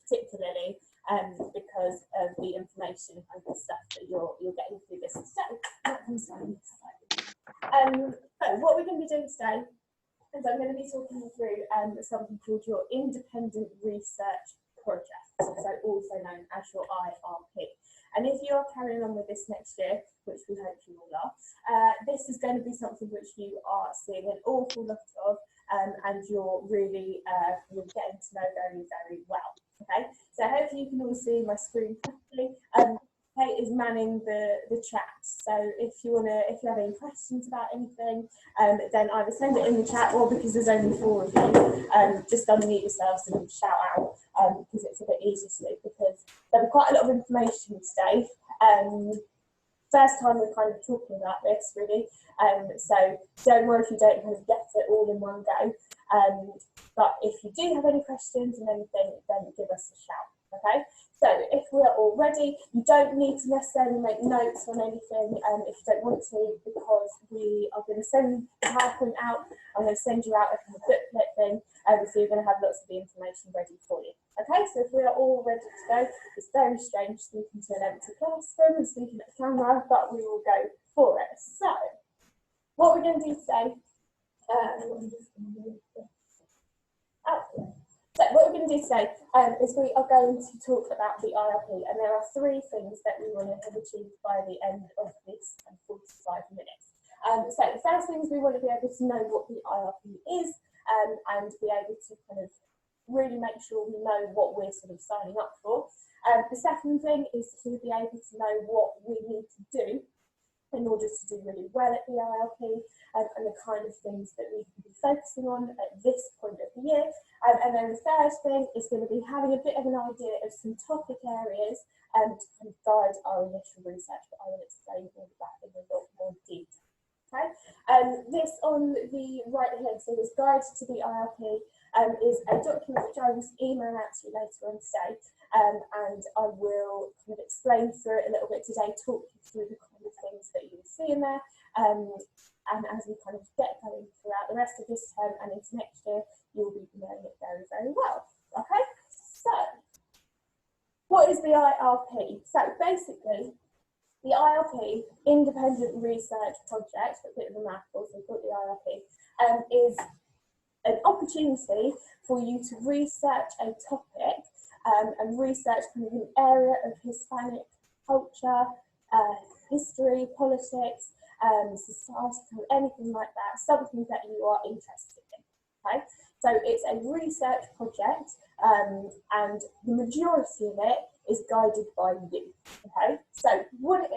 particularly because of the information and the stuff that you're getting through this today. That comes down this side. So what we're going to be doing today is I'm going to be talking you through something called your Independent Research Project, so also known as your IRP. And if you are carrying on with this next year, which we hope you all are, this is going to be something which you are seeing an awful lot of, and you're really getting to know very, very well. Okay, so hopefully you can all see my screen properly. Kate is manning the chat, so if you have any questions about anything, then either send it in the chat, or because there's only 4 of you, just unmute yourselves and shout out, because it's a bit easier to do, because there'll be quite a lot of information today. First time we're kind of talking about this, really, so don't worry if you don't kind of get it all in one go, but if you do have any questions and anything, then give us a shout. Okay, so if we're all ready, you don't need to necessarily make notes on anything if you don't want to, because we are going to send the PowerPoint out. I'm going to send you out a kind of booklet thing, so you're going to have lots of the information ready for you. Okay, so if we are all ready to go, it's very strange speaking to an empty classroom and speaking at the camera, but we will go for it. So, what we're going to do today, So what we're going to do today is we are going to talk about the IRP, and there are 3 things that we want to have achieved by the end of this 45 minutes. So the first thing is we want to be able to know what the IRP is, and be able to kind of really make sure we know what we're sort of signing up for. The second thing is to be able to know what we need to do in order to do really well at the IRP, and the kind of things that we can be focusing on at this point of the year. And then the third thing is going to be having a bit of an idea of some topic areas to kind of guide our initial research, but I will explain all of that in a lot more detail. Okay, this on the right here, so this guide to the IRP is a document which I will email out to you later on today, and I will kind of explain through it a little bit today, talk you through the kind of things that you will see in there, and as we kind of get going throughout the rest of this term and into next year, you'll be knowing it very, very well. Okay, so what is the IRP? So basically, the IRP, Independent Research Project, a bit of a mouthful, so we've got the IRP, is an opportunity for you to research a topic and research kind of an area of Hispanic culture, history, politics, society, anything like that, something that you are interested in. Okay, so it's a research project, and the majority of it is guided by you. Okay, so what it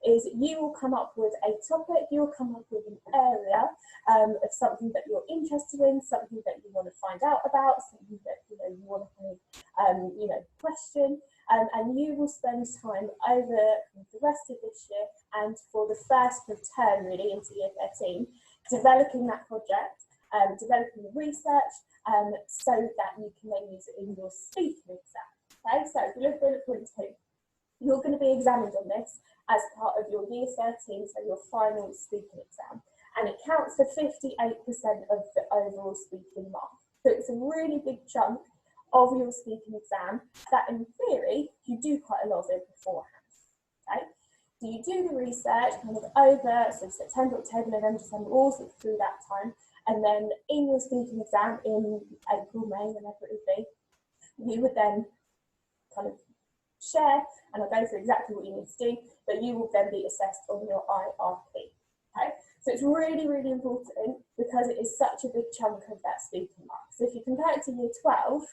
is you will come up with a topic, you'll come up with an area of something that you're interested in, something that you want to find out about, something that you want to kind of question, and you will spend time over the rest of this year and for the first term really into year 13 developing that project, developing the research, so that you can then use it in your speaking exam. Okay, so if you look at bullet point 2, you're going to be examined on this as part of your year 13, so your final speaking exam, and it counts for 58% of the overall speaking mark. So it's a really big chunk of your speaking exam that in theory you do quite a lot of it beforehand. Okay, so you do the research kind of over September, October, November, December, all through that time, and then in your speaking exam in April, May, whenever it would be, you would then kind of share, and I'll go through exactly what you need to do, but you will then be assessed on your IRP. Okay, so it's really, really important because it is such a big chunk of that speaking mark. So if you compare it to year 12,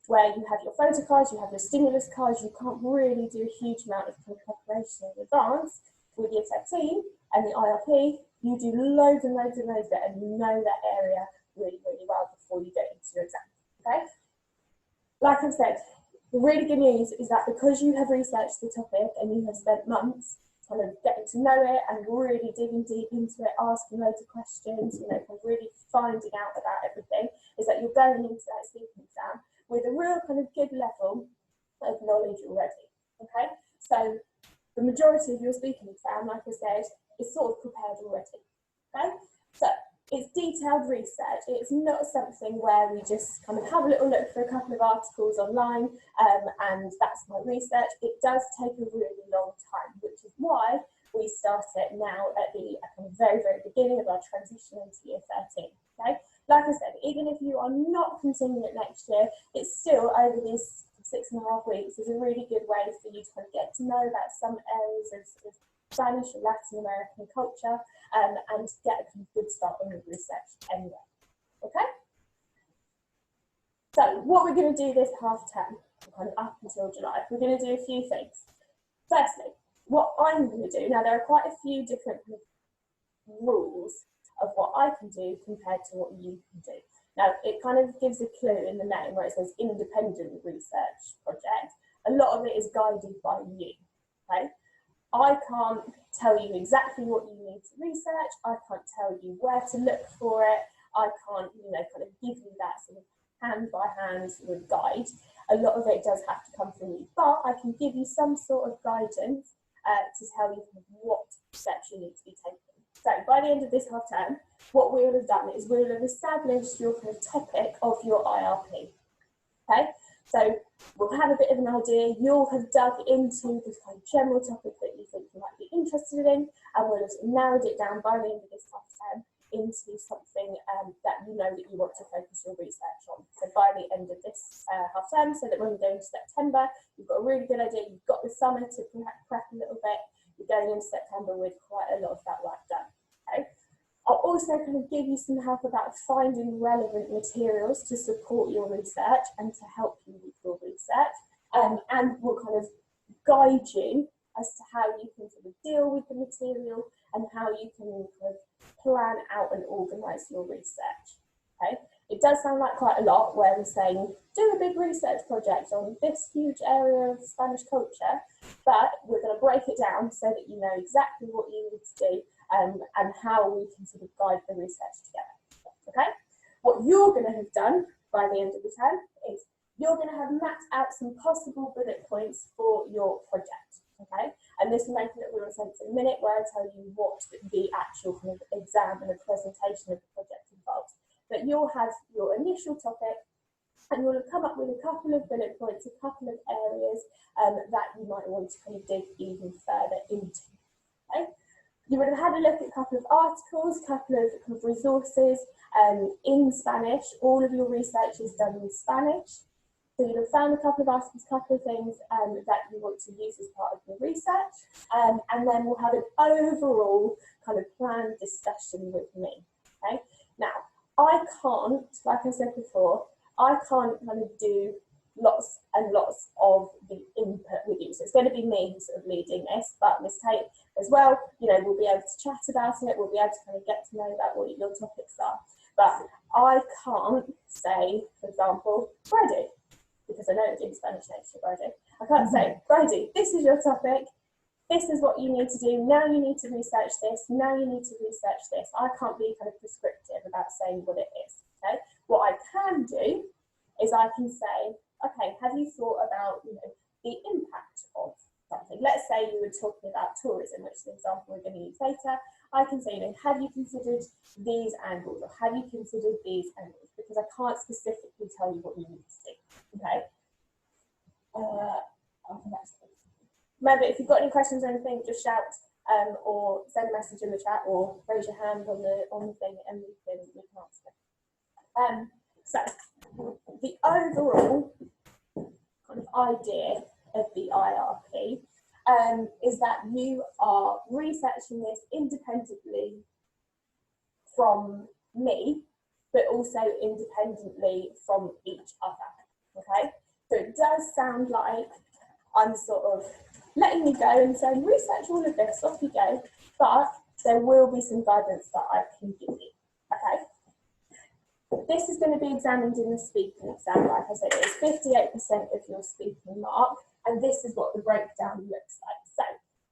where you have your photo cards, you have your stimulus cards, you can't really do a huge amount of preparation in advance. With year 13 and the IRP, you do loads and loads and loads of it, and you know that area really, really well before you get into your exam. Okay, like I said, the really good news is that because you have researched the topic and you have spent months kind of getting to know it and really digging deep into it, asking loads of questions, kind of really finding out about everything, is that you're going into that speaking exam with a real kind of good level of knowledge already. Okay, so the majority of your speaking exam, like I said, is sort of prepared already. Okay, so it's detailed research. It's not something where we just kind of have a little look for a couple of articles online and that's my research. It does take a really long time, which is why we start it now at the very, very beginning of our transition into year 13. Okay? Like I said, even if you are not continuing it next year, it's still over these 6.5 weeks is a really good way for you to kind of get to know about some areas of Spanish or Latin American culture and get a kind of good start on your research anyway. Okay? So what we're going to do this half term, kind of up until July, we're going to do a few things. Firstly, what I'm going to do, now there are quite a few different rules of what I can do compared to what you can do. Now, it kind of gives a clue in the name where it says independent research project. A lot of it is guided by you, okay? I can't tell you exactly what you need to research. I can't tell you where to look for it. I can't, kind of give you that sort of hand by hand sort of guide. A lot of it does have to come from you, but I can give you some sort of guidance to tell you what steps you need to be taking. So by the end of this half term, what we will have done is we will have established your kind of topic of your IRP. Okay, so we'll have a bit of an idea. You'll have dug into the kind of general topic that you think you might be interested in, and we'll have narrowed it down by the end of this half term into something that you know that you want to focus your research on. So by the end of this half term, so that when we go into September, you've got a really good idea. You've got the summer to prep a little bit. You're going into September with quite a lot of that work done. Okay. I'll also kind of give you some help about finding relevant materials to support your research and to help you with your research, and we'll kind of guide you as to how you can sort of deal with the material and how you can kind of plan out and organise your research. Okay, it does sound like quite a lot where we're saying do a big research project on this huge area of Spanish culture, but we're going to break it down so that you know exactly what you need to do and how we can sort of guide the research together. Okay, what you're going to have done by the end of the term is you're going to have mapped out some possible bullet points for your project. Okay, and this will make a little more sense in a minute where I tell you what the actual kind of exam and the presentation of the project involves. But you'll have your initial topic and you'll have come up with a couple of bullet points, a couple of areas that you might want to kind of dig even further into. Okay? You would have had a look at a couple of articles, a couple of kind of resources in Spanish. All of your research is done in Spanish. So you'll have found a couple of articles, a couple of things that you want to use as part of your research. And then we'll have an overall kind of planned discussion with me. Okay? Now, I can't, like I said before, I can't kind of do lots and lots of the input with you. So it's going to be me who's sort of leading this, but Miss Tate as well, we'll be able to chat about it, we'll be able to kind of get to know about what your topics are. But I can't say, for example, Brady, because I know it's in Spanish next to Brady. I can't say, Brady, this is your topic, this is what you need to do, now you need to research this, now you need to research this. I can't be kind of prescriptive about saying what it is, okay? What I can do is I can say, okay, have you thought about, the impact of something? Let's say you were talking about tourism, which is an example we're going to use later. I can say, have you considered these angles, or have you considered these angles? Because I can't specifically tell you what you need to do, okay? I think that's it. Remember, if you've got any questions or anything, just shout or send a message in the chat or raise your hand on the thing and we can answer it. So the overall kind of idea of the IRP is that you are researching this independently from me, but also independently from each other, okay? So it does sound like I'm sort of letting you go and saying, research all of this, off you go, but there will be some guidance that I can give you, okay? This is going to be examined in the speaking exam, like I said, it is 58% of your speaking mark, and this is what the breakdown looks like. So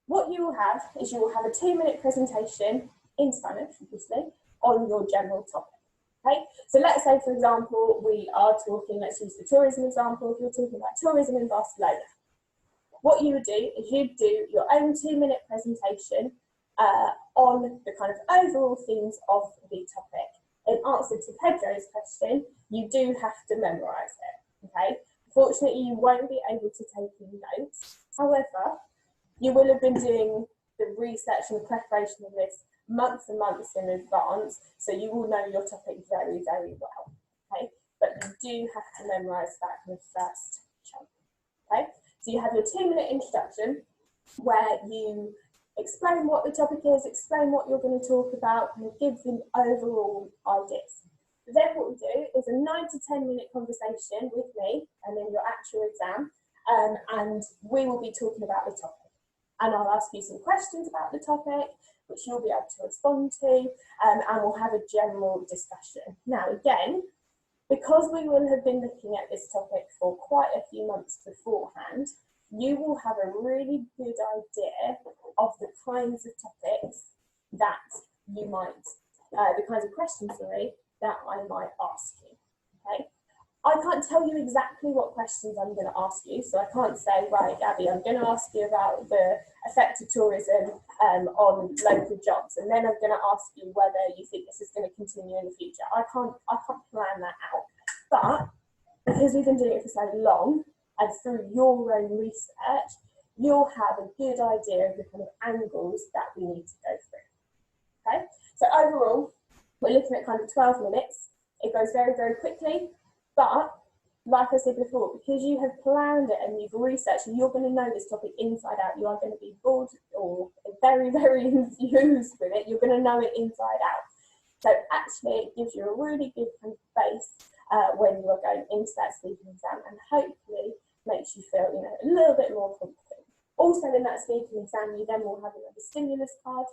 what you will have is you will have a 2-minute presentation in Spanish, obviously, on your general topic. Okay, so let's say, for example, we are talking, let's use the tourism example, if you're talking about tourism in Barcelona. What you would do is you'd do your own 2-minute presentation on the kind of overall themes of the topic. In answer to Pedro's question, you do have to memorise it, okay? Fortunately, you won't be able to take in notes. However, you will have been doing the research and preparation of this months and months in advance, so you will know your topic very, very well, okay? But you do have to memorise that in the first chunk, okay? So you have your 2-minute introduction where you explain what the topic is, explain what you're going to talk about, and give them overall ideas. Then what we do is a 9 to 10 minute conversation with me and then your actual exam, and we will be talking about the topic. And I'll ask you some questions about the topic, which you'll be able to respond to, and we'll have a general discussion. Now, again, because we will have been looking at this topic for quite a few months beforehand, you will have a really good idea of the kinds of topics that you might, the kinds of questions, sorry, that I might ask you, okay? I can't tell you exactly what questions I'm going to ask you, so I can't say, right, Abby, I'm going to ask you about the effect of tourism on local jobs, and then I'm going to ask you whether you think this is going to continue in the future. I can't plan that out, but because we've been doing it for so long, and through your own research, you'll have a good idea of the kind of angles that we need to go through, okay? So overall, we're looking at kind of 12 minutes. It goes very, very quickly. But, like I said before, because you have planned it and you've researched and you're going to know this topic inside out, you are going to be bored or very, very infused with it. You're going to know it inside out. So actually, it gives you a really good kind of base when you are going into that speaking exam, and hopefully makes you feel, you know, a little bit more confident. Also, in that speaking exam, you then will have another stimulus card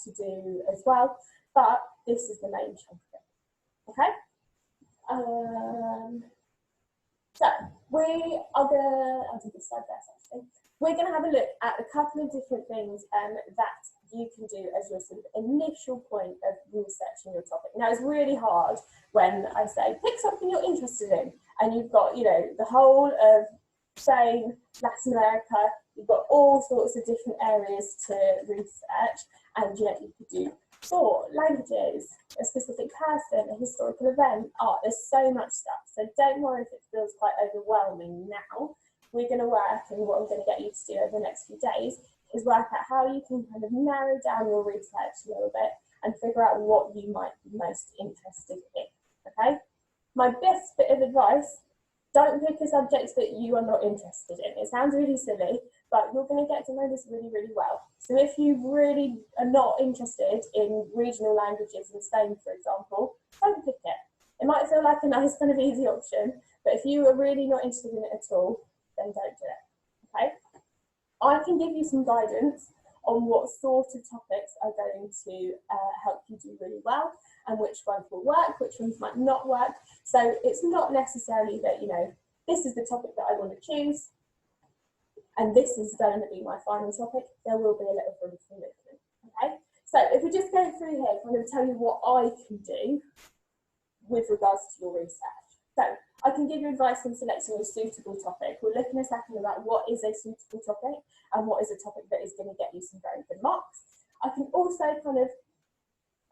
to do as well. But this is the main chunk of it. Okay. So we are gonna, I'll do this slide first actually. We're gonna have a look at a couple of different things that you can do as your sort of initial point of researching your topic. Now, it's really hard when I say pick something you're interested in, and you've got, you know, the whole of Spain, Latin America, you've got all sorts of different areas to research, and yet you could do sport, languages, a specific person, a historical event, art. There's so much stuff. So don't worry if it feels quite overwhelming now. We're going to work, and what I'm going to get you to do over the next few days is work out how you can kind of narrow down your research a little bit and figure out what you might be most interested in, okay? My best bit of advice, don't pick a subject that you are not interested in. It sounds really silly, but you're going to get to know this really, really well. So if you really are not interested in regional languages in Spain, for example, don't pick it. It might feel like a nice kind of easy option, but if you are really not interested in it at all, then don't do it, okay? I can give you some guidance on what sort of topics are going to help you do really well, and which ones will work, which ones might not work. So it's not necessarily that, you know, this is the topic that I want to choose, and this is going to be my final topic. There will be a little room for movement, okay? So if we just go through here, I'm going to tell you what I can do with regards to your research. So I can give you advice on selecting a suitable topic. We'll look in a second about what is a suitable topic and what is a topic that is going to get you some very good marks. I can also kind of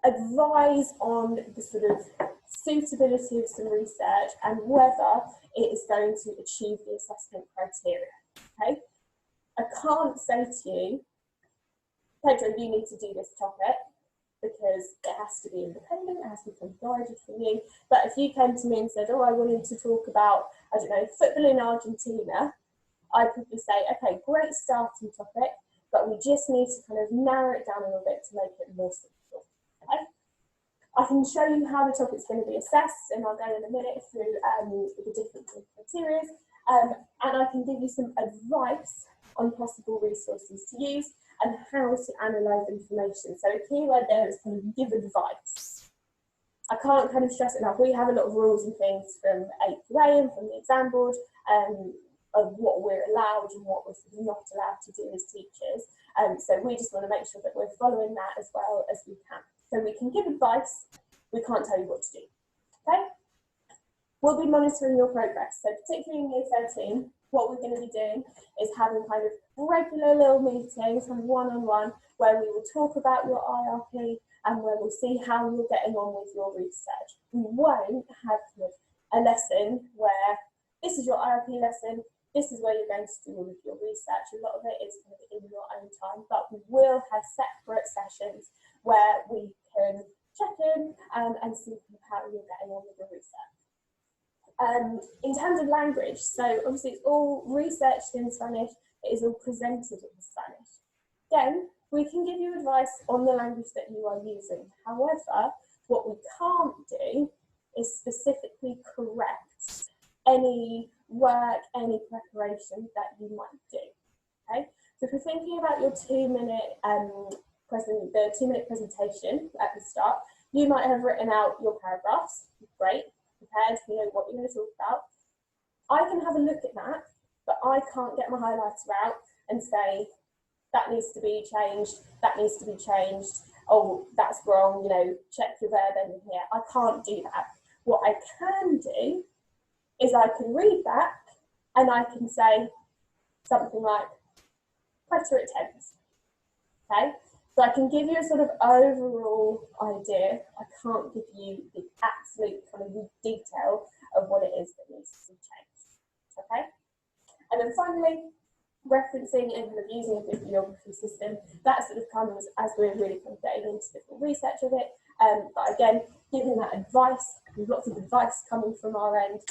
advise on the sort of suitability of some research and whether it is going to achieve the assessment criteria, okay? I can't say to you, Pedro, you need to do this topic, because it has to be independent, it has to be guided from you. But if you came to me and said, oh, I wanted to talk about, I don't know, football in Argentina, I'd probably say, okay, great starting topic, but we just need to kind of narrow it down a little bit to make it more suitable, okay? I can show you how the topic's going to be assessed, and I'll go in a minute through the different criteria, and I can give you some advice on possible resources to use and how to analyse information. So a key word there is kind of give advice. I can't kind of stress it enough. We have a lot of rules and things from AQA and from the exam board of what we're allowed and what we're not allowed to do as teachers. So we just want to make sure that we're following that as well as we can. So we can give advice, we can't tell you what to do, okay? We'll be monitoring your progress. So particularly in year 13, what we're going to be doing is having kind of regular little meetings, kind of one-on-one, where we will talk about your IRP and where we'll see how you're getting on with your research. We won't have kind of a lesson where this is your IRP lesson, this is where you're going to do all of your research. A lot of it is kind of in your own time, but we will have separate sessions where we can check in and see how you're getting on with your research. In terms of language, so obviously it's all researched in Spanish, it is all presented in Spanish. Again, we can give you advice on the language that you are using. However, what we can't do is specifically correct any work, any preparation that you might do. Okay, so if you're thinking about your 2-minute the 2-minute presentation at the start, you might have written out your paragraphs. Great, prepared, you know what you're going to talk about. I can have a look at that, but I can't get my highlighter out and say that needs to be changed, that needs to be changed. Oh, that's wrong. You know, check your verb in here. I can't do that. What I can do is I can read that and I can say something like preterite tense. Okay, so I can give you a sort of overall idea. I can't give you the absolute kind of detail of what it is that needs to be changed. Okay, and then finally, referencing and kind of using a bibliography system, that sort of comes as we're really kind of getting into the research of it. But again, giving that advice, lots of advice coming from our end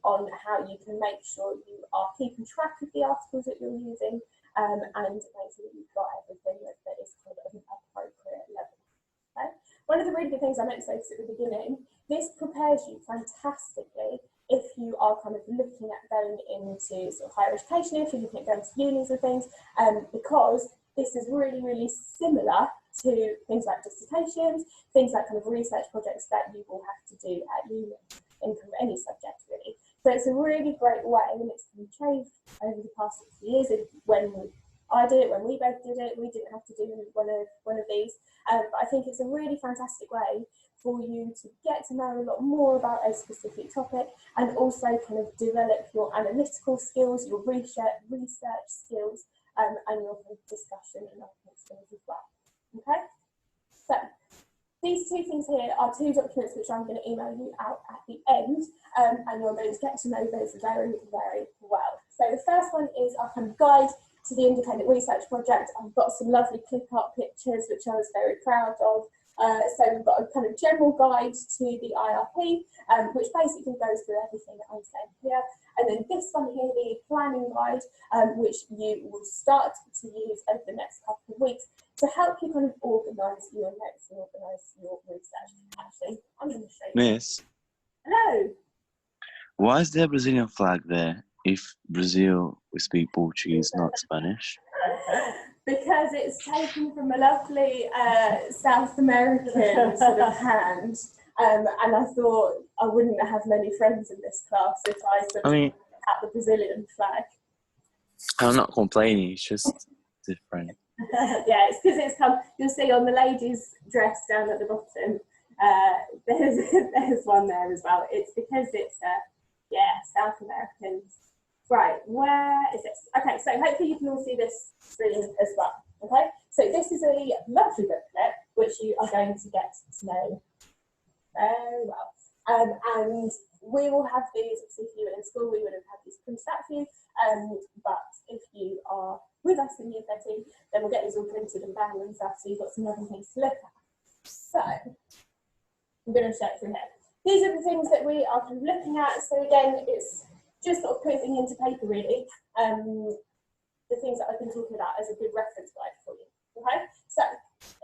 on how you can make sure you are keeping track of the articles that you're using and make sure that you've got everything that is kind of an appropriate level. Okay? One of the really good things I meant to say at the beginning, this prepares you fantastically if you are kind of looking at going into sort of higher education, if you're looking at going to unis and things, because this is really, really similar to things like dissertations, things like kind of research projects that you will have to do at uni in kind of any subject really. So it's a really great way, and it's been changed over the past 6 years. When I did it, when we both did it, we didn't have to do one of these. But I think it's a really fantastic way for you to get to know a lot more about a specific topic and also kind of develop your analytical skills, your research skills, and your kind of discussion and other skills as well. Okay, so these two things here are two documents which I'm going to email you out at the end, and you're going to get to know those very, very well. So the first one is our kind of guide to the independent research project. I've got some lovely clip art pictures which I was very proud of. So we've got a kind of general guide to the IRP, which basically goes through everything that I'm saying here. And then this one here, the planning guide, which you will start to use over the next couple of weeks to help you kind of organise your notes and organise your research. Actually, I'm going to show you. Miss, Hello. why is there a Brazilian flag there if Brazil we speak Portuguese, not Spanish? Because it's taken from a lovely South American sort of hand, and I thought I wouldn't have many friends in this class if I sort of had the Brazilian flag. I'm not complaining, it's just different. Yeah, it's because it's come, you'll see on the lady's dress down at the bottom, there's one there as well. It's because it's, South Americans. Right, where is this? Okay, so hopefully you can all see this screen as well. Okay, so this is a lovely booklet which you are going to get to know very well. And we will have these, if you were in school, we would have had these printed out for you. But if you are with us in Year 13, then we'll get these all printed and bound and stuff, so you've got some other things to look at. So, I'm going to show it through here. These are the things that we are kind of looking at. So again, it's just sort of putting into paper really, the things that I've been talking about as a good reference guide for you. Okay, so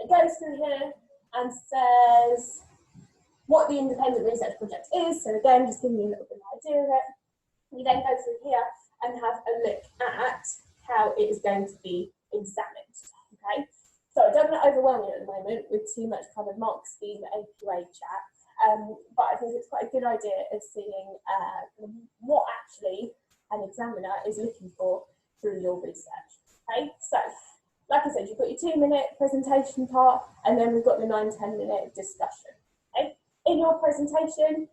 it goes through here and says what the independent research project is. So again, just giving you a little bit of an idea of it. We then go through here and have a look at how it is going to be examined. Okay, so I don't want to overwhelm you at the moment with too much kind of mark scheme AQA chat. But I think it's quite a good idea of seeing what actually an examiner is looking for through your research. Okay, so like I said, you've got your 2-minute presentation part, and then we've got the 9-10 minute discussion. Okay, in your presentation,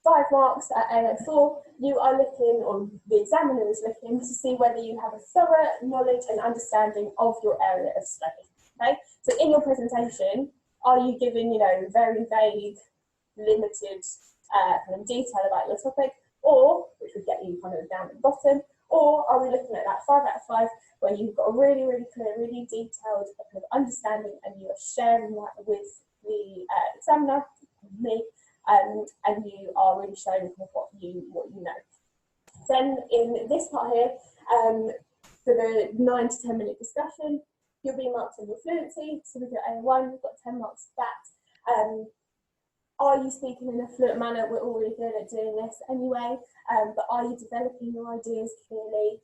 5 marks at AO4, you are looking, or the examiner is looking, to see whether you have a thorough knowledge and understanding of your area of study. Okay, so in your presentation, are you giving, you know, very vague, limited kind of detail about your topic, or which would get you kind of down at the bottom, or are we looking at that 5 out of 5 where you've got a really, really clear, really detailed kind of understanding, and you are sharing that with the examiner, me, and you are really showing what you know. Then in this part here, for the 9 to 10 minute discussion, you'll be marked on your fluency. So with your A1, you've got 10 marks for that. Are you speaking in a fluent manner? We're all really good at doing this anyway, but are you developing your ideas clearly?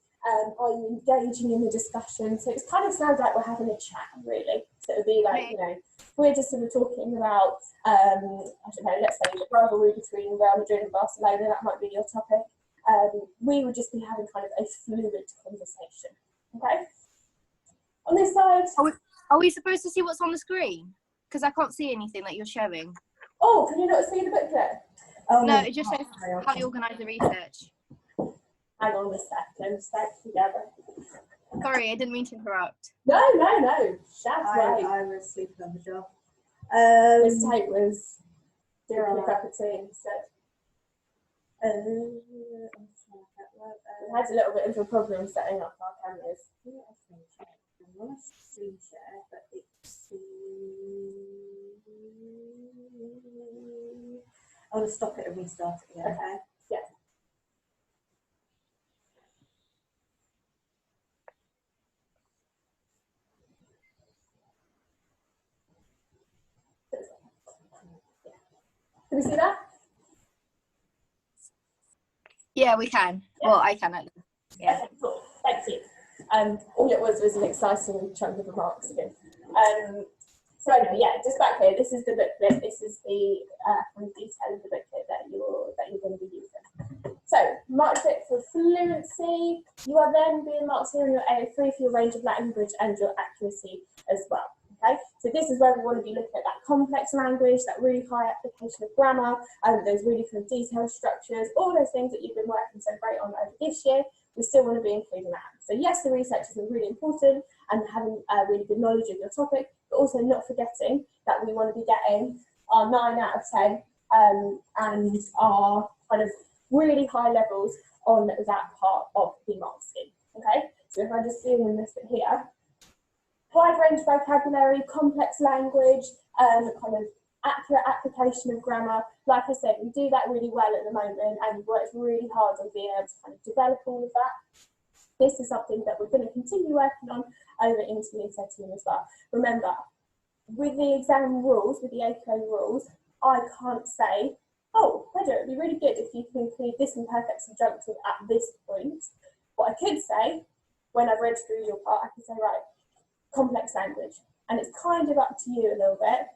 Are you engaging in the discussion? So it kind of sounds like we're having a chat, really. So it would be like, you know, we're just sort of talking about, I don't know, let's say the rivalry between Real Madrid and Barcelona, that might be your topic. We would just be having kind of a fluid conversation, okay? On this side... Are we supposed to see what's on the screen? Because I can't see anything that you're showing. Oh, can you not see the booklet? Oh, no, it just says how you organise the research. Hang on a second, stack together. Sorry, I didn't mean to interrupt. No. Shout right. I was sleeping on the job. Miss Tate was doing a cup of tea instead. We had a little bit of a problem setting up our cameras. I'm on a screen share, but it's... I want to stop it and restart it again. Okay. Yeah. Can we see that? Yeah, we can. Yeah. Well, I can at least. Yeah. Okay, cool. Thank you. All it was an exciting chunk of remarks again. So anyway, yeah, just back here, this is the booklet, this is the kind of detail of the booklet that you're going to be using. So, marked it for fluency. You are then being marked here in your A3 for your range of language and your accuracy as well. Okay, so this is where we want to be looking at that complex language, that really high application of grammar, and those really kind of detailed structures, all those things that you've been working so great on over this year. We still want to be including that. So yes, the research is really important and having a really good knowledge of your topic, but also not forgetting that we want to be getting our 9 out of 10 and our kind of really high levels on that part of the mark scheme. Okay, so if I just zoom in this bit here, wide range vocabulary, complex language, kind of accurate application of grammar. Like I said, we do that really well at the moment, and we've worked really hard on being able to kind of develop all of that. This is something that we're going to continue working on over into the setting as well. Remember, with the exam rules, with the APA rules, I can't say, oh, Pedro, it'd be really good if you can include this imperfect subjunctive at this point. What I could say, when I've read through your part, I can say, right, complex language. And it's kind of up to you a little bit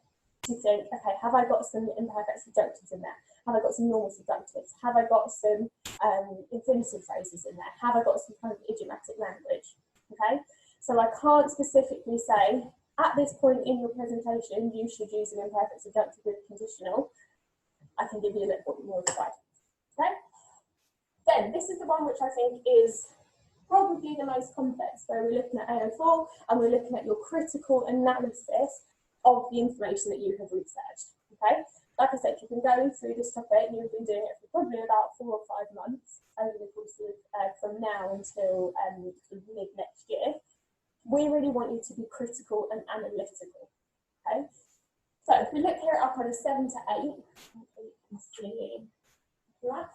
to think, okay, have I got some imperfect subjunctives in there? Have I got some normal subjunctives? Have I got some infinitive phrases in there? Have I got some kind of idiomatic language? Okay, so I can't specifically say, at this point in your presentation, you should use an imperfect subjunctive with conditional. I can give you a little bit more guidance. Okay, then this is the one which I think is probably the most complex, where we're looking at AO4 and we're looking at your critical analysis of the information that you have researched. Okay, like I said, you've been going through this topic, you've been doing it for probably about 4 or 5 months over the course of from now until mid next year. We really want you to be critical and analytical. Okay, so if we look here at our kind of 7 to 8, you can see that.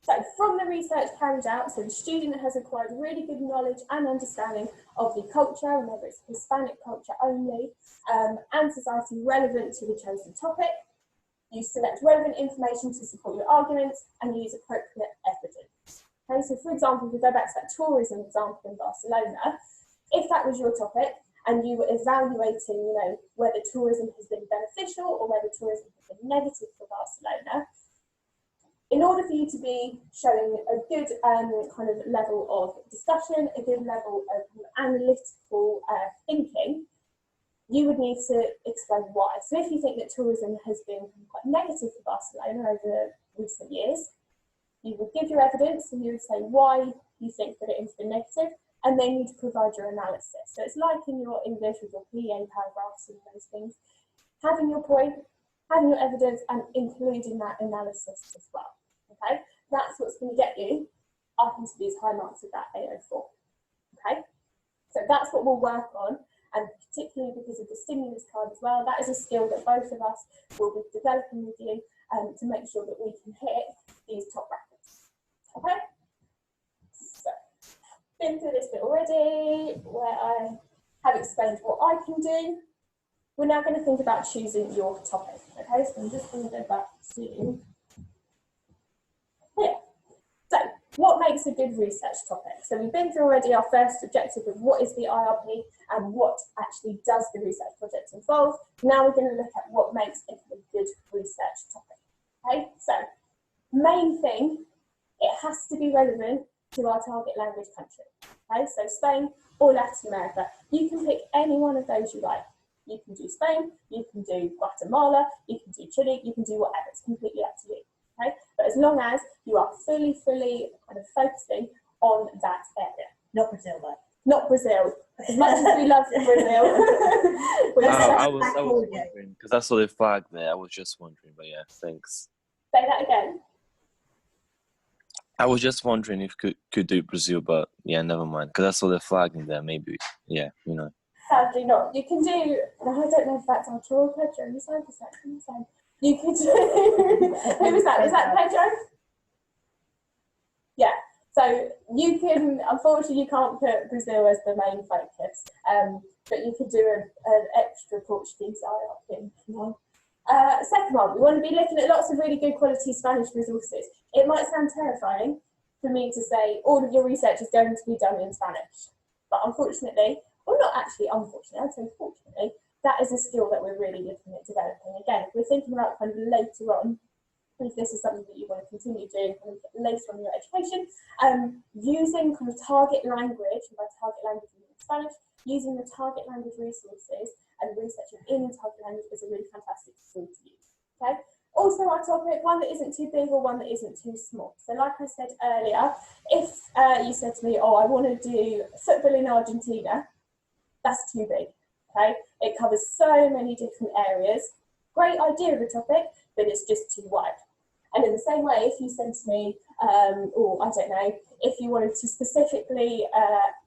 So from the research carried out, so the student has acquired really good knowledge and understanding of the culture, and whether it's Hispanic culture only, and society relevant to the chosen topic. You select relevant information to support your arguments and use appropriate evidence. Okay, so for example, if we go back to that tourism example in Barcelona, if that was your topic and you were evaluating, you know, whether tourism has been beneficial or whether tourism has been negative for Barcelona, in order for you to be showing a good kind of level of discussion, a good level of analytical thinking, you would need to explain why. So if you think that tourism has been quite negative for Barcelona over recent years. You would give your evidence and you would say why you think that it has been negative, and then you'd provide your analysis. So it's like in your English with your PA paragraphs and those things, having your point, having your evidence, and including that analysis as well. Okay, that's what's going to get you up into these high marks of that 804. Okay, so that's what we'll work on, and particularly because of the stimulus card as well, that is a skill that both of us will be developing with you to make sure that we can hit these top brackets. Okay, so been through this bit already where I have explained what I can do. We're now going to think about choosing your topic. Okay, so I'm just going to go back to here. So, what makes a good research topic? So we've been through already our first objective of what is the IRP and what actually does the research project involve. Now we're going to look at what makes it a good research topic. Okay, so main thing, it has to be relevant to our target language country. Okay, so Spain or Latin America. You can pick any one of those you like. You can do Spain, you can do Guatemala, you can do Chile, you can do whatever. It's completely up to you. Okay, but as long as you are fully kind of focusing on that area. Not Brazil, though. Not Brazil. As much as we love Brazil. I was wondering, because I saw the flag there. I was just wondering, but yeah, thanks. Say that again. I was just wondering if could do Brazil, but yeah, never mind. Because I saw the flag in there, maybe, yeah, you know. Sadly not. You can do, no, I don't know if that's Arturo Pedro, you signed for second. You could do, who was that? Was that Pedro? Yeah. So you can, unfortunately, you can't put Brazil as the main focus, but you could do an extra Portuguese IRP. Second one, we want to be looking at lots of really good quality Spanish resources. It might sound terrifying for me to say all of your research is going to be done in Spanish, but unfortunately, well, not actually unfortunately, I'd say fortunately, that is a skill that we're really looking at developing. Again, if we're thinking about kind of later on, if this is something that you want to continue doing kind of later on in your education, using kind of target language, and by target language we mean Spanish, using the target language resources and researching in the target language is a really fantastic skill to use. Okay. Also our topic, one that isn't too big or one that isn't too small. So like I said earlier, if you said to me, oh, I want to do football in Argentina, that's too big. Okay, it covers so many different areas. Great idea of a topic, but it's just too wide. And in the same way, if you said to me, or I don't know, if you wanted to specifically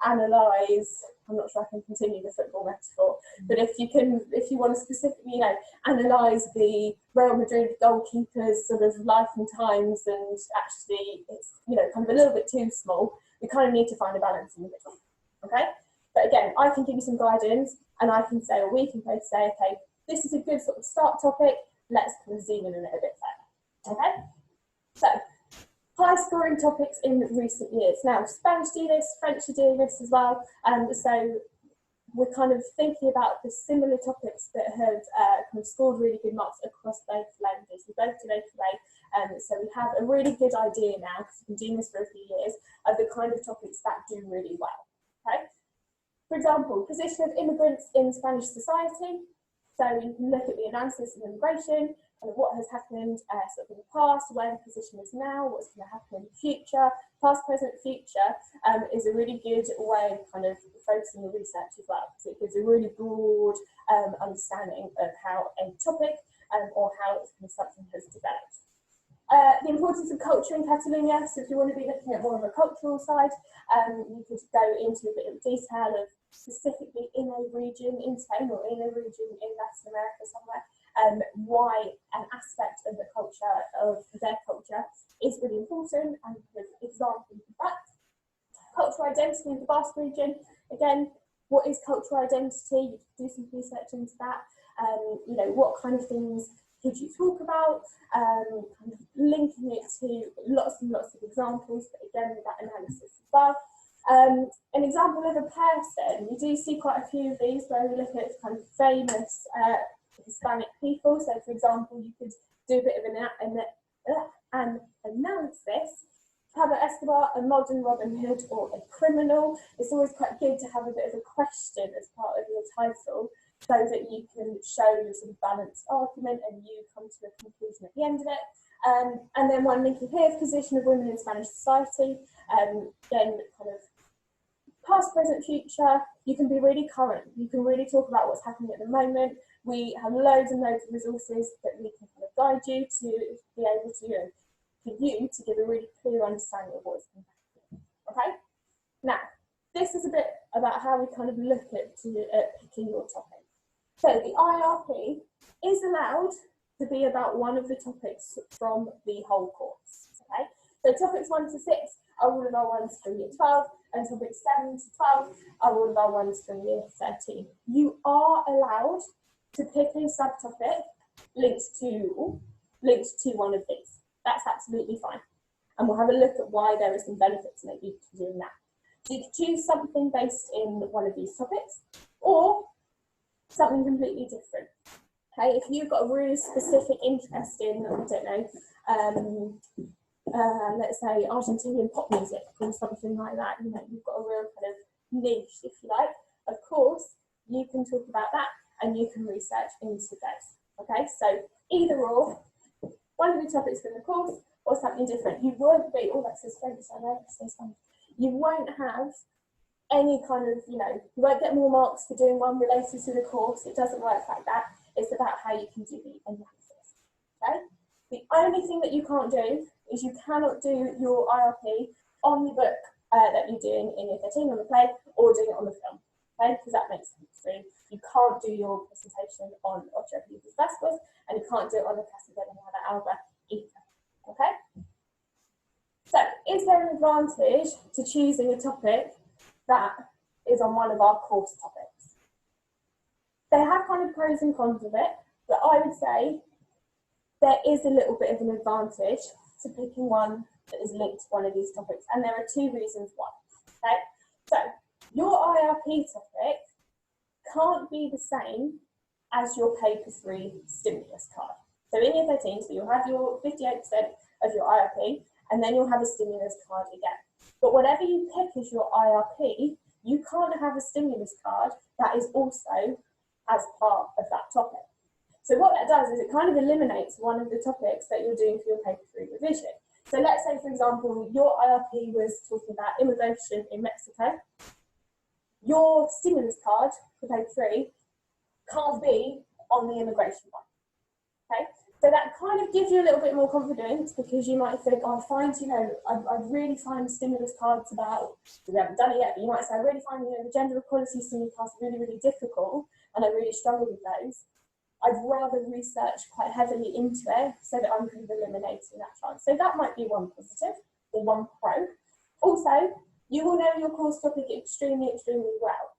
analyse, I'm not sure I can continue the football metaphor, but if you want to specifically, you know, analyse the Real Madrid goalkeeper's sort of life and times, and actually it's, you know, kind of a little bit too small, we kind of need to find a balance in the middle. Okay. But again, I can give you some guidance, and I can say, or we can both say, okay, this is a good sort of start topic, let's kind of zoom in a little bit further. Okay? So, high scoring topics in recent years. Now, Spanish do this, French are doing this as well, so we're kind of thinking about the similar topics that have kind of scored really good marks across both languages. We both do A, so we have a really good idea now, because we've been doing this for a few years, of the kind of topics that do really well. Okay? For example, position of immigrants in Spanish society. So you can look at the analysis of immigration, and what has happened sort of in the past, where the position is now, what's going to happen in the future. Past, present, future is a really good way of kind of focusing your research as well, because it gives a really broad understanding of how a topic or how something has developed. The importance of culture in Catalonia. So if you want to be looking at more of a cultural side, you could go into a bit of detail of specifically in a region in Spain or in a region in Latin America somewhere, why an aspect of the culture, of their culture, is really important, and with examples of that. Cultural identity in the Basque region. Again, what is cultural identity? You can do some research into that. You know, what kind of things could you talk about? Kind of linking it to lots and lots of examples, but again with that analysis as well. An example of a person, we do see quite a few of these where we look at kind of famous Hispanic people. So for example, you could do a bit of an analysis. Pablo Escobar, a modern Robin Hood, or a criminal. It's always quite good to have a bit of a question as part of your title, so that you can show your sort of balanced argument and you come to a conclusion at the end of it. And then one linking here, position of women in Spanish society, then kind of past, present, future. You can be really current. You can really talk about what's happening at the moment. We have loads and loads of resources that we can kind of guide you to be able to, for you to give a really clear understanding of what's happening. Okay? Now, this is a bit about how we kind of look at picking your topic. So the IRP is allowed to be about one of the topics from the whole course. Okay? So topics 1 to 6 are all of our ones from year 12, and topics 7 to 12 are all of our ones from year 13. You are allowed to pick a subtopic linked to one of these. That's absolutely fine. And we'll have a look at why there are some benefits maybe to doing that. So you can choose something based in one of these topics, or something completely different. Okay, if you've got a really specific interest in, I don't know, let's say Argentinian pop music or something like that, you know, you've got a real kind of niche, if you like, of course, you can talk about that and you can research into those. Okay, so either or, one of the topics from the course or something different. You won't be, oh, that says French, I know, it says French. You won't have any kind of, you know, you won't get more marks for doing one related to the course. It doesn't work like that. It's about how you can do the analysis. Okay? The only thing that you can't do is you cannot do your IRP on the book that you're doing in year 13 on the play, or doing it on the film. Okay? Because that makes sense. So you can't do your presentation on Ocho Vasquez, and you can't do it on the Castellana Alba either. Okay? So, is there an advantage to choosing a topic that is on one of our course topics? They have kind of pros and cons of it, but I would say there is a little bit of an advantage to picking one that is linked to one of these topics, and there are 2 reasons why. Okay, so your IRP topic can't be the same as your paper 3 stimulus card. So in year 13, so you'll have your 58% of your IRP, and then you'll have a stimulus card again. But whatever you pick as your IRP, you can't have a stimulus card that is also as part of that topic. So what that does is it kind of eliminates one of the topics that you're doing for your paper 3 revision. So let's say, for example, your IRP was talking about immigration in Mexico. Your stimulus card for paper 3 can't be on the immigration one. Okay? So that kind of gives you a little bit more confidence, because you might think, oh, I find, you know, I really find stimulus cards about, we haven't done it yet, but you might say, I really find, you know, the gender equality stimulus cards really, really difficult, and I really struggle with those. I'd rather research quite heavily into it so that I'm kind of eliminating that chance. So that might be one positive or one pro. Also, you will know your course topic extremely, extremely well.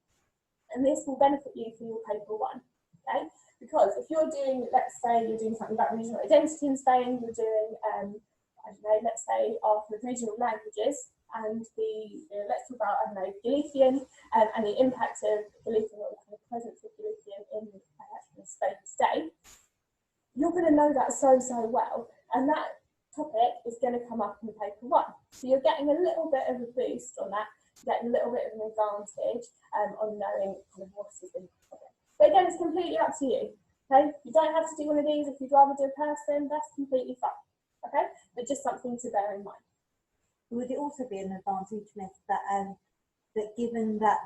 And this will benefit you for your paper 1, okay? Because if you're doing, let's say you're doing something about regional identity in Spain, you're doing, I don't know, let's say our regional languages, and let's talk about, I don't know, Galician and the impact of Galician, or the presence of Galician in Spain today, you're going to know that so well, and that topic is going to come up in the paper 1. So you're getting a little bit of a boost on that, getting a little bit of an advantage on knowing kind of what is in the topic. But again, it's completely up to you. Okay, you don't have to do one of these. If you'd rather do a person, that's completely fine. Okay, but just something to bear in mind. Would it also be an advantage, Miss, that that given that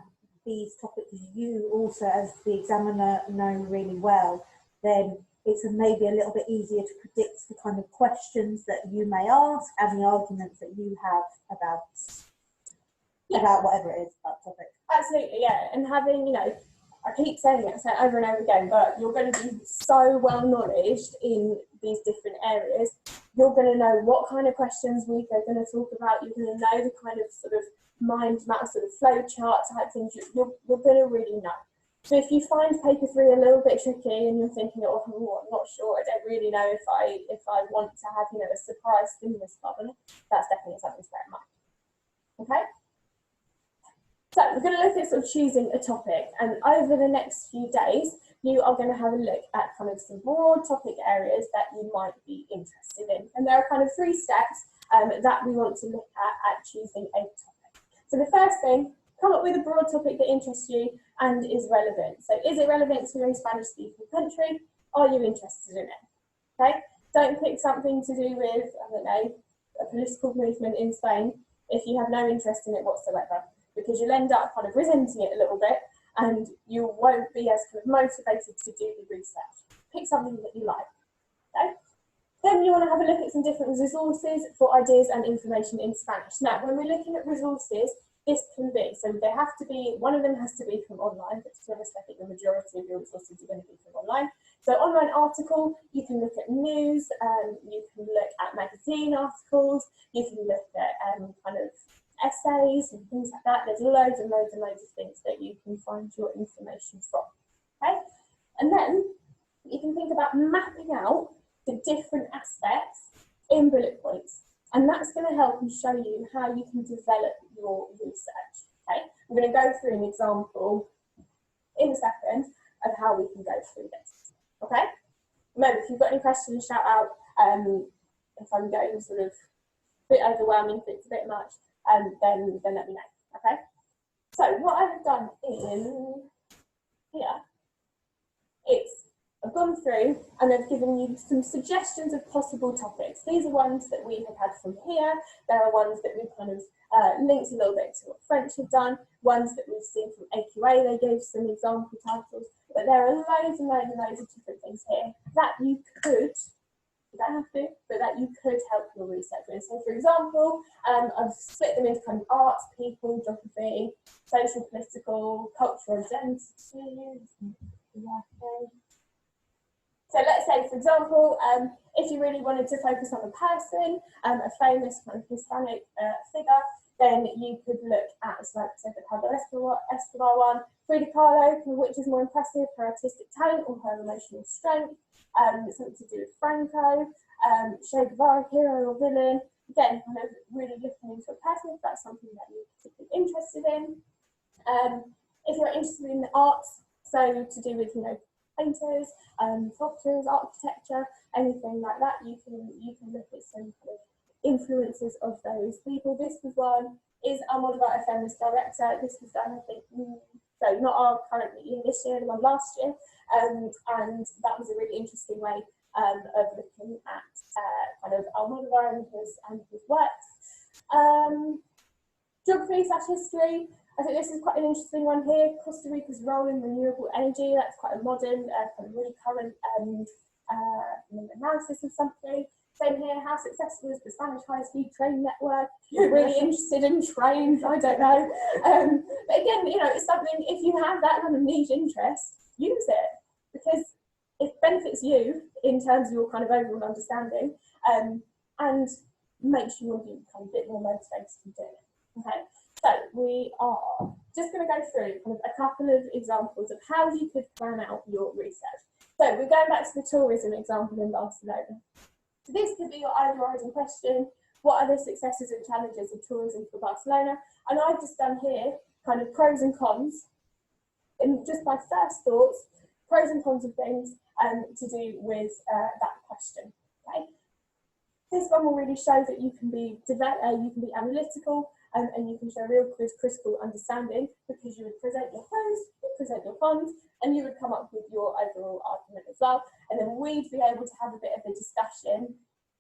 these topics you also, as the examiner, know really well, then it's maybe a little bit easier to predict the kind of questions that you may ask and the arguments that you have about whatever it is, that topic. Absolutely, yeah. And having, you know, I keep saying it, I say it over and over again, but you're going to be so well knowledged in these different areas. You're going to know what kind of questions we're going to talk about. You're going to know the kind of sort of mind map, sort of flow chart type things. You're going to really know. So if you find paper 3 a little bit tricky and you're thinking, oh, I'm not sure, I don't really know if I want to have, you know, a surprise stimulus card on it, that's definitely something to bear in mind. Okay? So we're going to look at sort of choosing a topic, and over the next few days, you are going to have a look at kind of some broad topic areas that you might be interested in. And there are kind of 3 steps that we want to look at choosing a topic. So the first thing, come up with a broad topic that interests you and is relevant. So is it relevant to a Spanish-speaking country? Are you interested in it? Okay. Don't pick something to do with, I don't know, a political movement in Spain if you have no interest in it whatsoever, because you'll end up kind of resenting it a little bit and you won't be as kind of motivated to do the research. Pick something that you like. Okay? Then you want to have a look at some different resources for ideas and information in Spanish. Now, when we're looking at resources, this can be, so they have to be, one of them has to be from online, but to be honest, I think the majority of your resources are going to be from online. So online article, you can look at news, you can look at magazine articles, you can look at kind of essays and things like that. There's loads and loads and loads of things that you can find your information from, okay? And then you can think about mapping out the different aspects in bullet points. And that's going to help and show you how you can develop your research, okay? I'm going to go through an example in a second of how we can go through this, okay? Remember, if you've got any questions, shout out. If I'm going sort of a bit overwhelming, if it's a bit much, then let me know, okay? So what I've done in here is I've gone through and I've given you some suggestions of possible topics. These are ones that we have had from here. There are ones that we've kind of linked a little bit to what French have done, ones that we've seen from AQA, they gave some example titles, but there are loads and loads and loads of different things here that you could, you don't have to, but that you could help your research with. So for example, I've split them into kind of arts, people, geography, social, political, cultural identity. So let's say, for example, if you really wanted to focus on a person, a famous kind of Hispanic figure, then you could look at, so like I said, the Pablo Escobar one, Frida Kahlo, which is more impressive, her artistic talent or her emotional strength, something to do with Franco, Che Guevara, hero or villain. Again, kind of really looking into a person if that's something that you're particularly interested in. If you're interested in the arts, so to do with, you know, painters, sculptors, architecture, anything like that, you can look at some kind of influences of those people. This was one, is Almodovar a feminist director? This was done, I think, so not our current year this year, the one last year, and that was a really interesting way of looking at kind of Almodovar and his works. Geography / history. I think this is quite an interesting one here. Costa Rica's role in renewable energy. That's quite a modern, kind of really current analysis of something. Same here, how successful is the Spanish high-speed train network? You're really interested in trains, I don't know. But again, you know, it's something, if you have that kind of niche interest, use it, because it benefits you in terms of your kind of overall understanding, and makes you want to be kind of a bit more motivated to do it, okay? So we are just going to go through kind of a couple of examples of how you could plan out your research. So we're going back to the tourism example in Barcelona. So this could be your overriding question: what are the successes and challenges of tourism for Barcelona? And I've just done here kind of pros and cons, and just my first thoughts, pros and cons of things to do with that question. Okay, this one will really show that you can be analytical. And you can show real critical understanding, because you would present your pros, you would present your cons, and you would come up with your overall argument as well. And then we'd be able to have a bit of a discussion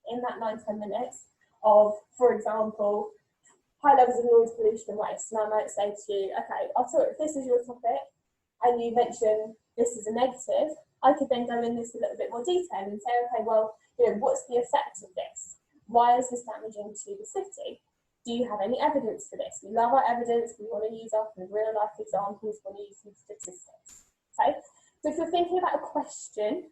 in that 9-10 minutes of, for example, high levels of noise pollution and waste. And I might say to you, okay, I'll talk, if this is your topic and you mention this is a negative, I could then go in this a little bit more detail and say, okay, well, you know, what's the effect of this? Why is this damaging to the city? Do you have any evidence for this? We love our evidence. We want to use our kind of real life examples. We want to use some statistics. Okay. So if you're thinking about a question,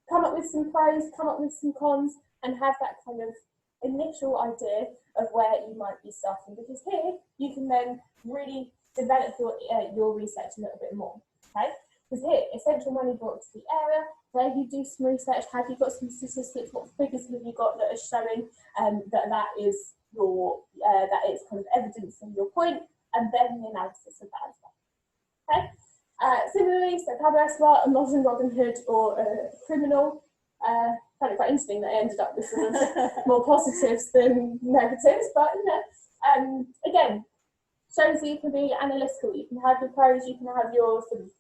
come up with some pros, come up with some cons, and have that kind of initial idea of where you might be starting. Because here you can then really develop your research a little bit more. Okay. Because here, essential money brought to the area. Where you do some research, have you got some statistics? What figures have you got that are showing that is your that is kind of evidence of your point, and then the analysis of that as well. Okay. Similarly, so Pablo Escobar, a modern Robin Hood or a criminal. Kind of quite interesting that I ended up with sort of more positives than negatives, but you know, again, shows that you can be analytical. You can have your pros, you can have your sort of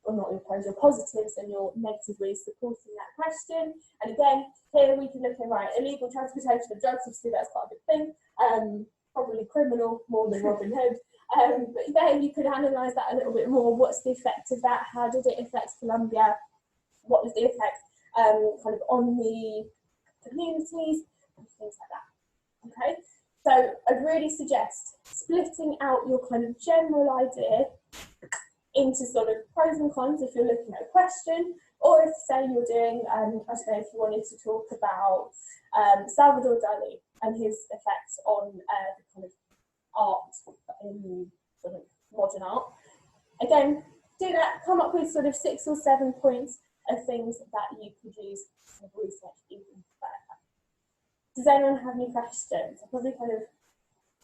or not impose your positives and your negative ways supporting that question. And again, here we can look at, right, illegal transportation of drugs, obviously that's quite a big thing, probably criminal more than Robin Hood. But then you could analyse that a little bit more. What's the effect of that? How did it affect Colombia? What was the effect kind of on the communities and things like that? Okay, so I'd really suggest splitting out your kind of general idea into sort of pros and cons if you're looking at a question, or if, say, you're doing, I don't know, if you wanted to talk about Salvador Dali and his effects on the kind of art in sort of modern art. Again, do that, come up with sort of 6 or 7 points of things that you could use to research even further. Does anyone have any questions? I probably kind of,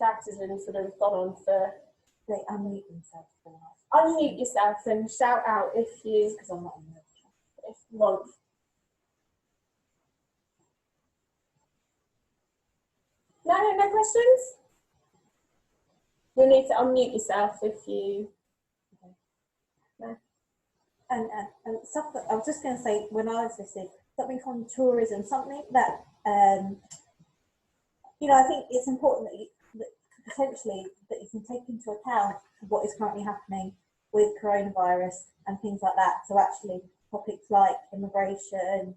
that has really sort of gone on for, They unmute themselves. unmute yourself and shout out if you, Because I'm not on the if you want. No questions? You'll need to unmute yourself if you, no. And stuff that I was just going to say when I was listening, something on tourism, something that you know, I think it's important that potentially that you can take into account what is currently happening with coronavirus and things like that. So actually, topics like immigration,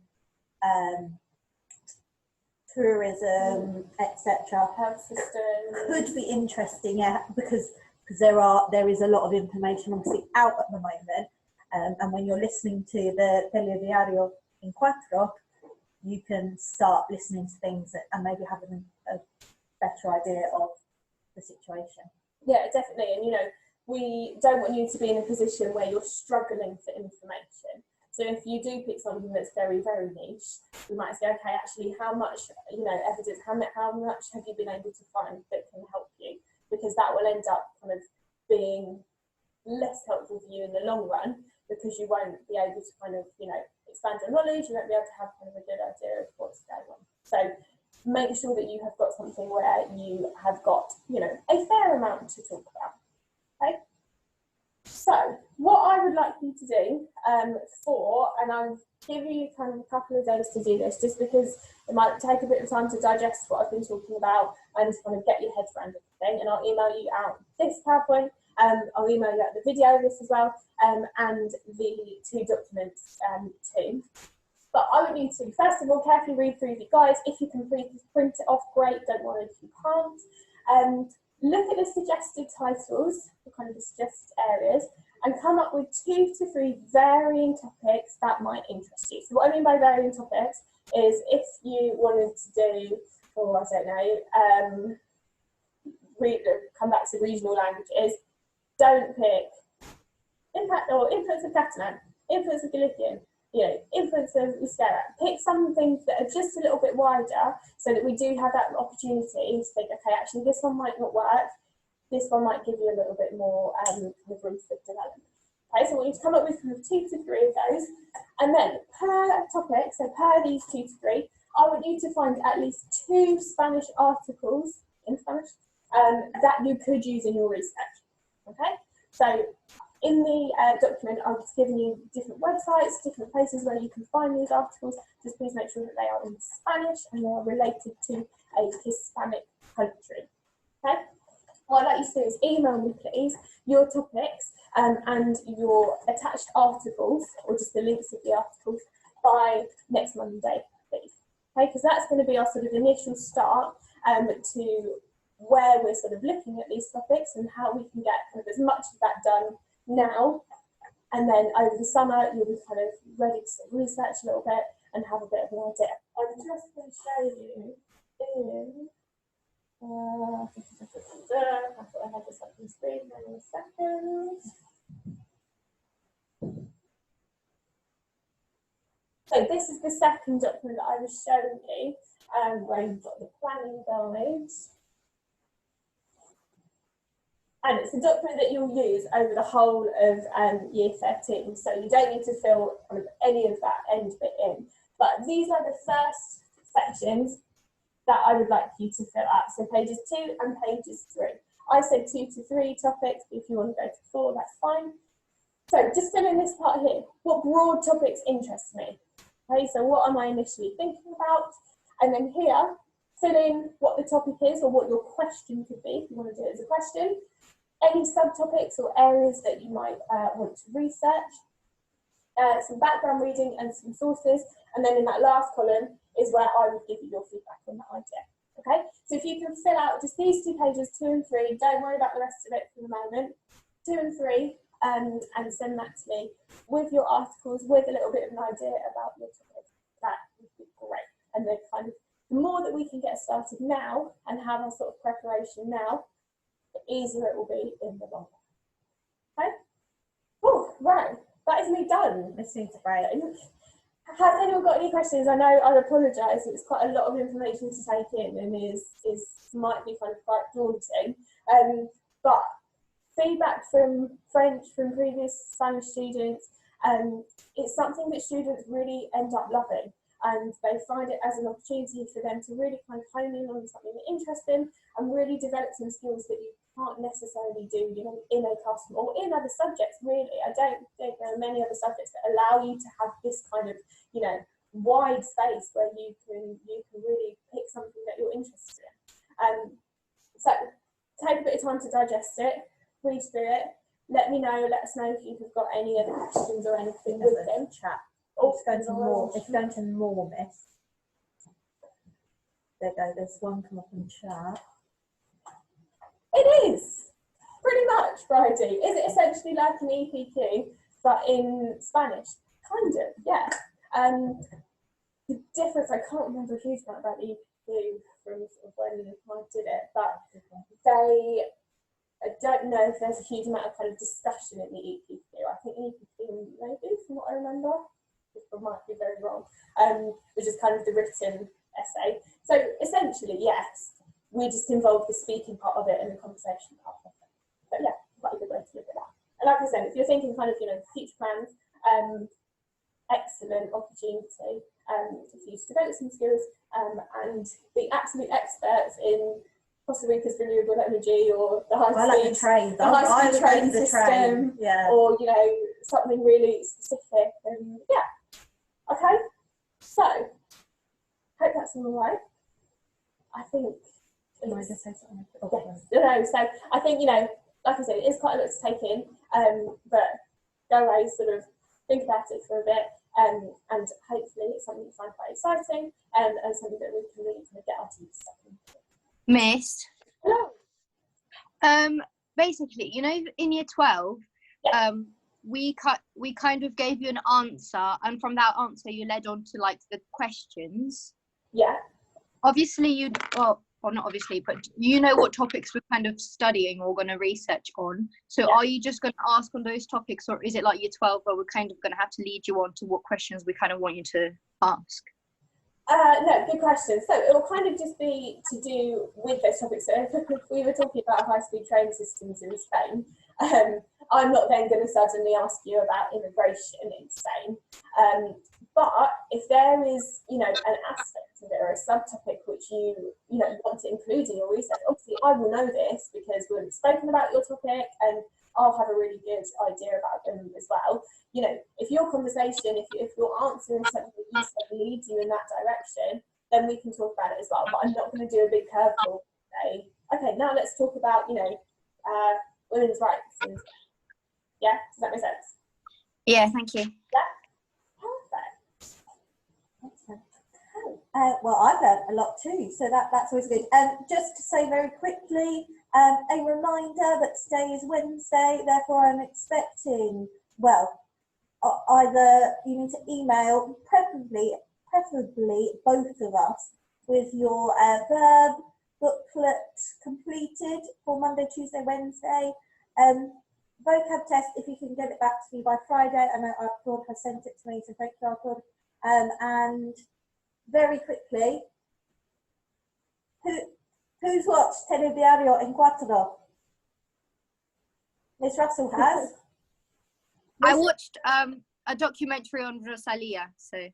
tourism, etc., Health system could be interesting, yeah, because there is a lot of information obviously out at the moment. And when you're listening to the Telediario in Cuatro, you can start listening to things and maybe having a better idea of the situation. Yeah, definitely. And, you know, we don't want you to be in a position where you're struggling for information. So if you do pick something that's very, very niche, we might say, okay, actually, how much, you know, evidence, how much have you been able to find that can help you? Because that will end up kind of being less helpful for you in the long run, because you won't be able to kind of, you know, expand your knowledge, you won't be able to have kind of a good idea of what's going on. So make sure that you have got something where you have got, you know, a fair amount to talk about. Okay. So what I would like you to do and I'll give you kind of a couple of days to do this, just because it might take a bit of time to digest what I've been talking about and just kind of get your heads around everything. And I'll email you out this PowerPoint. I'll email you out the video of this as well, and the 2 documents too. But I would need to, first of all, carefully read through the guides. If you can print it off, great. Don't worry if you can't. Look at the suggested titles, the kind of the suggested areas, and come up with 2 to 3 varying topics that might interest you. So what I mean by varying topics is if you wanted to do, oh, I don't know, come back to regional languages, don't pick impact or influence of Catalan, influence of Galician, you know, influence of Euskera. Pick some things that are just a little bit wider, so that we do have that opportunity to think, okay, actually this one might not work, this one might give you a little bit more kind of room for development. Okay, so we need to come up with kind of 2 to 3 of those, and then per topic, so per these 2 to 3, I want you to find at least 2 Spanish articles in Spanish that you could use in your research. Okay, so in the document, I've just given you different websites, different places where you can find these articles. Just please make sure that they are in Spanish and they are related to a Hispanic country. Okay, what I'd like you to do is email me, please, your topics and your attached articles, or just the links of the articles, by next Monday, please. Okay, because that's going to be our sort of initial start to where we're sort of looking at these topics and how we can get kind of as much of that done now, and then over the summer you'll be kind of ready to sort of research a little bit and have a bit of an idea. I'm just going to show you in I thought I had this up on the screen. Hang on a second. So this is the second document that I was showing you, where you've got the planning guides. And it's a document that you'll use over the whole of year 13. So you don't need to fill kind of any of that end bit in. But these are the first sections that I would like you to fill out. So pages 2 and pages 3. I said 2 to 3 topics. If you want to go to 4, that's fine. So just fill in this part here. What broad topics interest me? Okay, so what am I initially thinking about? And then here, fill in what the topic is or what your question could be, if you want to do it as a question. Any subtopics or areas that you might want to research. Some background reading and some sources. And then in that last column is where I would give you your feedback on that idea. Okay, so if you can fill out just these 2 pages, 2 and 3, don't worry about the rest of it for the moment, 2 and 3, and send that to me with your articles, with a little bit of an idea about your topic. That would be great. And then kind of, the more that we can get started now and have a sort of preparation now, the easier it will be in the long run. Okay? Oh, right, that is me done. This seems great. Has anyone got any questions? I know I apologise, it's quite a lot of information to take in and is might be kind of quite daunting. But feedback from French, from previous Spanish students, it's something that students really end up loving, and they find it as an opportunity for them to really kind of hone in on something that interests them and really develop some skills that you can't necessarily do, you know, in a classroom or in other subjects. Really, I don't think there are many other subjects that allow you to have this kind of, you know, wide space where you can really pick something that you're interested in. So take a bit of time to digest it, read through it. Let me know. Let us know if you've got any other questions or anything with them. Chat. Oh, It's going to more. It's going to more, miss. There you go. There's one come up in chat. It is pretty much, Bridie. Is it essentially like an EPQ but in Spanish? Kind of, yeah. The difference, I can't remember a huge amount about the EPQ from sort of when I did it, but I don't know if there's a huge amount of kind of discussion in the EPQ. I think EPQ maybe, from what I remember, I might be very wrong, which is kind of the written essay. So essentially, yes, we just involve the speaking part of it and the conversation part of it. But yeah, quite a good way to look at that. And like I said, if you're thinking kind of, you know, future plans, excellent opportunity for you to develop some skills and be absolute experts in Costa Rica's renewable energy or the high-speed train system, yeah. or, you know, something really specific. And yeah, okay. So hope that's all right. I think. Can I just say something? Yes. No, so I think, you know, like I said, it is quite a lot to take in, but go away, sort of think about it for a bit, and hopefully it's something you find quite exciting, and something that we can really kind of get our teeth stuck into. Miss. Hello. Basically, you know, in year 12, Yeah. we kind of gave you an answer, and from that answer you led on to like the questions. Yeah. Obviously well, not obviously, but you know what topics we're kind of studying or going to research on. So Yeah. are you just going to ask on those topics, or is it like year 12 where we're kind of going to have to lead you on to what questions we kind of want you to ask? No, good question. So it will kind of just be to do with those topics. So if we were talking about high-speed train systems in Spain, I'm not then going to suddenly ask you about immigration in Spain. But if there is, you know, an aspect of it or a subtopic which you want to include in your research, obviously I will know this because we've spoken about your topic and I'll have a really good idea about them as well. You know, if your conversation, if you're answering something that you said leads you in that direction, then we can talk about it as well. But I'm not going to do a big curveball and say, okay, now let's talk about, you know, women's rights. And, yeah, does that make sense? Yeah, thank you. Yeah, perfect. Excellent. Well, I've learned a lot too, so that's always good. Just to say very quickly, a reminder that today is Wednesday, therefore I'm expecting, well, either you need to email, preferably both of us, with your verb booklet completed for Monday, Tuesday, Wednesday. Vocab test, if you can get it back to me by Friday. I know Claude has sent it to me, so thank you, Claude. And very quickly, who's watched Telediario en Cuatro? Miss Russell has. I watched a documentary on Rosalia, so. Okay,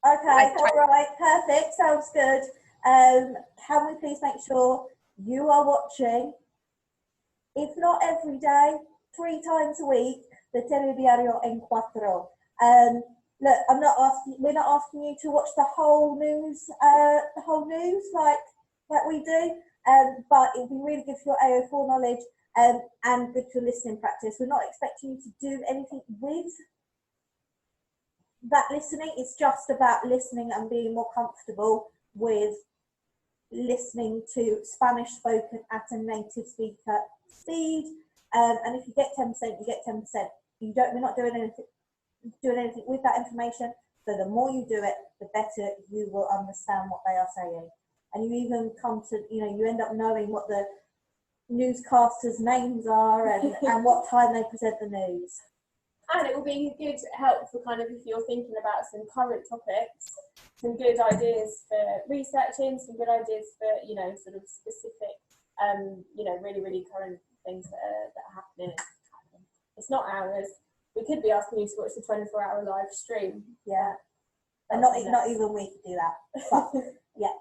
all right, perfect, sounds good. Can we please make sure you are watching, if not every day, 3 times a week, the telediario en cuatro. Look, we're not asking you to watch the whole news like we do, but it'll be really good for your AO4 knowledge and good for listening practice. We're not expecting you to do anything with that listening. It's just about listening and being more comfortable with listening to Spanish spoken at a native speaker speed. And if you get 10%, you get 10%. We're not doing anything with that information. So the more you do it, the better you will understand what they are saying. And you even come to, you end up knowing what the newscasters' names are and what time they present the news. And it will be good help for kind of if you're thinking about some current topics, some good ideas for researching, some good ideas for, sort of specific, really, really current things that are happening. It's not ours. We could be asking you to watch the 24-hour live stream. Yeah. And not even we could do that. But, yeah.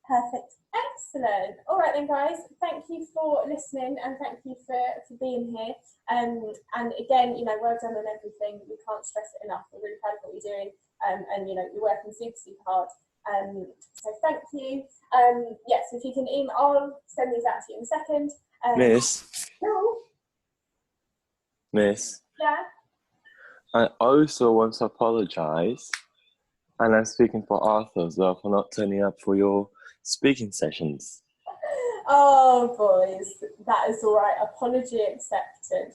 Perfect. Excellent. All right then, guys. Thank you for listening and thank you for being here. And again, well done on everything. We can't stress it enough. We're really proud of what you're doing. And you're working super, super hard. So thank you. So if you can email, I'll send these out to you in a second. Miss. No. Miss. Yeah. I also want to apologise, and I'm speaking for Arthur as well, for not turning up for your speaking sessions. Oh, boys, that is all right. Apology accepted.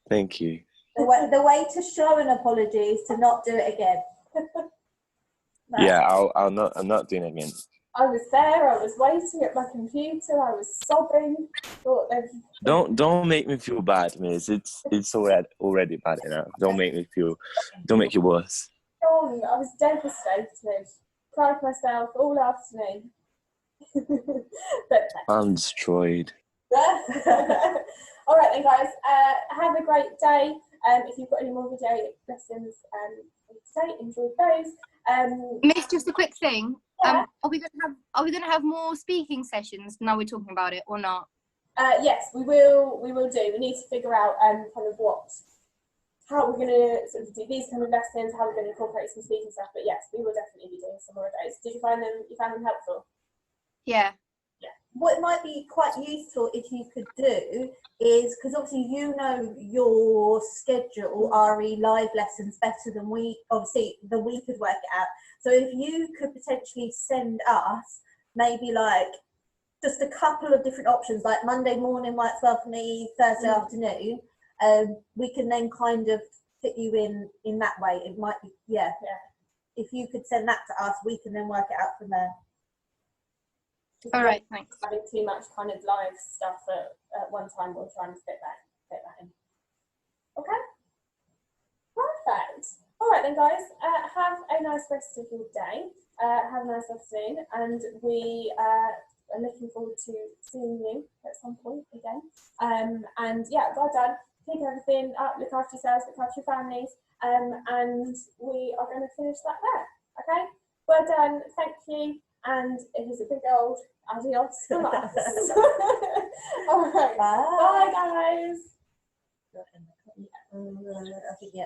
Thank you. The way to show an apology is to not do it again. No. Yeah, I'm not doing it again. I was there. I was waiting at my computer. I was sobbing. Don't make me feel bad, Miss. It's already bad enough. Don't make it worse. I was devastated. Cried myself all afternoon. But I'm destroyed. all right then, guys. Have a great day. If you've got any more video lessons today, enjoy those. Miss, just a quick thing. Yeah. Are we gonna have more speaking sessions now we're talking about it or not? Yes, we will do. We need to figure out kind of how we're going to sort of do these kind of lessons, how we're going to incorporate some speaking stuff. But yes, we will definitely be doing some more of those. Did you find them helpful? Yeah. What might be quite useful if you could do is, because obviously your schedule, RE live lessons better than we could work it out. So if you could potentially send us maybe like just a couple of different options, like Monday morning works well for me, Thursday afternoon, we can then kind of fit you in that way. It might be, yeah. If you could send that to us, we can then work it out from there. All right, thanks. Having too much kind of live stuff at one time, we'll try and fit that in. Okay, perfect. All right then, guys. Have a nice rest of your day. Have a nice afternoon, and we are looking forward to seeing you at some point again. And yeah, well done. Keep everything up. Look after yourselves. Look after your families. And we are going to finish that there. Okay. Well done. Thank you. And it is a big old adios from us. All right. Bye, guys. I think, yeah.